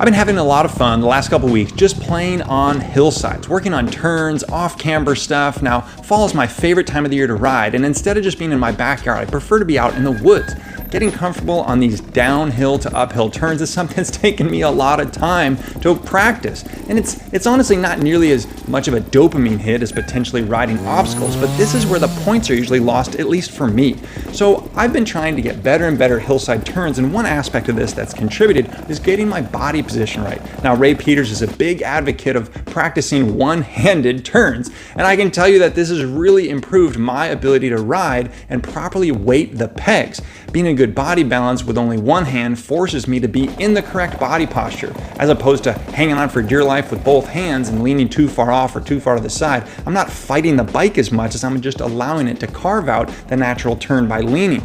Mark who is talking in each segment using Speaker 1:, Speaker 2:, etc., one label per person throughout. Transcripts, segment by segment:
Speaker 1: I've been having a lot of fun the last couple weeks just playing on hillsides, working on turns, off camber stuff. Now, fall is my favorite time of the year to ride, and instead of just being in my backyard, I prefer to be out in the woods. Getting comfortable on these downhill to uphill turns is something that's taken me a lot of time to practice. And it's honestly not nearly as much of a dopamine hit as potentially riding obstacles, but this is where the points are usually lost, at least for me. So I've been trying to get better and better hillside turns, and one aspect of this that's contributed is getting my body position right. Now, Ray Peters is a big advocate of practicing one-handed turns, and I can tell you that this has really improved my ability to ride and properly weight the pegs. Being in good body balance with only one hand forces me to be in the correct body posture, as opposed to hanging on for dear life with both hands and leaning too far off or too far to the side. I'm not fighting the bike as much as I'm just allowing it to carve out the natural turn by leaning.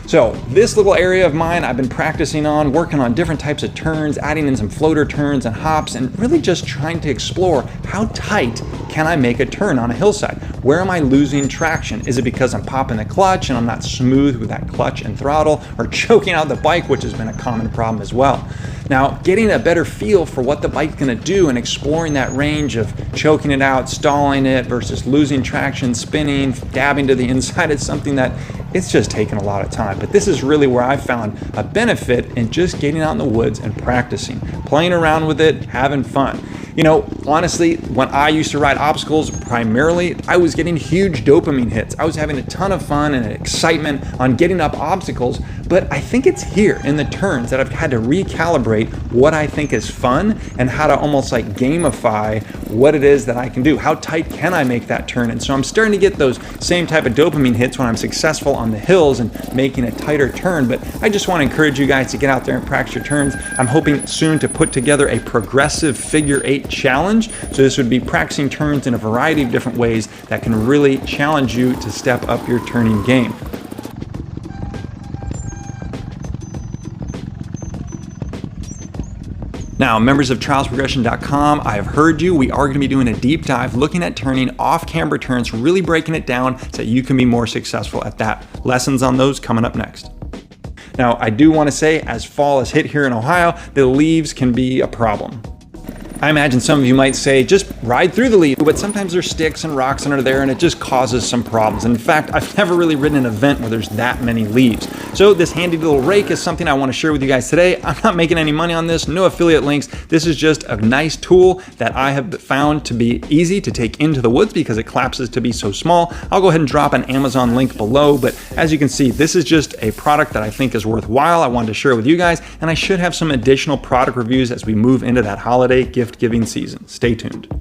Speaker 1: So this little area of mine I've been practicing on, working on different types of turns, adding in some floater turns and hops, and really just trying to explore how tight can I make a turn on a hillside? Where am I losing traction? Is it because I'm popping the clutch and I'm not smooth with that clutch and throttle, or choking out the bike, which has been a common problem as well? Now, getting a better feel for what the bike's gonna do and exploring that range of choking it out, stalling it versus losing traction, spinning, dabbing to the inside is something that it's just taken a lot of time. But this is really where I found a benefit in just getting out in the woods and practicing, playing around with it, having fun. You know, honestly, when I used to ride obstacles primarily, I was getting huge dopamine hits. I was having a ton of fun and excitement on getting up obstacles, but I think it's here in the turns that I've had to recalibrate what I think is fun and how to almost like gamify what it is that I can do. How tight can I make that turn? And so I'm starting to get those same type of dopamine hits when I'm successful on the hills and making a tighter turn. But I just want to encourage you guys to get out there and practice your turns. I'm hoping soon to put together a progressive figure 8 challenge. So this would be practicing turns in a variety of different ways that can really challenge you to step up your turning game. Now, members of trialsprogression.com, I have heard you. We are going to be doing a deep dive looking at turning off camber turns, really breaking it down so that you can be more successful at that. Lessons on those coming up next. Now, I do want to say, as fall has hit here in Ohio, the leaves can be a problem. I imagine some of you might say, just ride through the leaves, but sometimes there's sticks and rocks under there and it just causes some problems. And in fact, I've never really ridden an event where there's that many leaves. So this handy little rake is something I want to share with you guys today. I'm not making any money on this, no affiliate links. This is just a nice tool that I have found to be easy to take into the woods because it collapses to be so small. I'll go ahead and drop an Amazon link below, but as you can see, this is just a product that I think is worthwhile. I wanted to share with you guys, and I should have some additional product reviews as we move into that holiday gift-giving season. Stay tuned.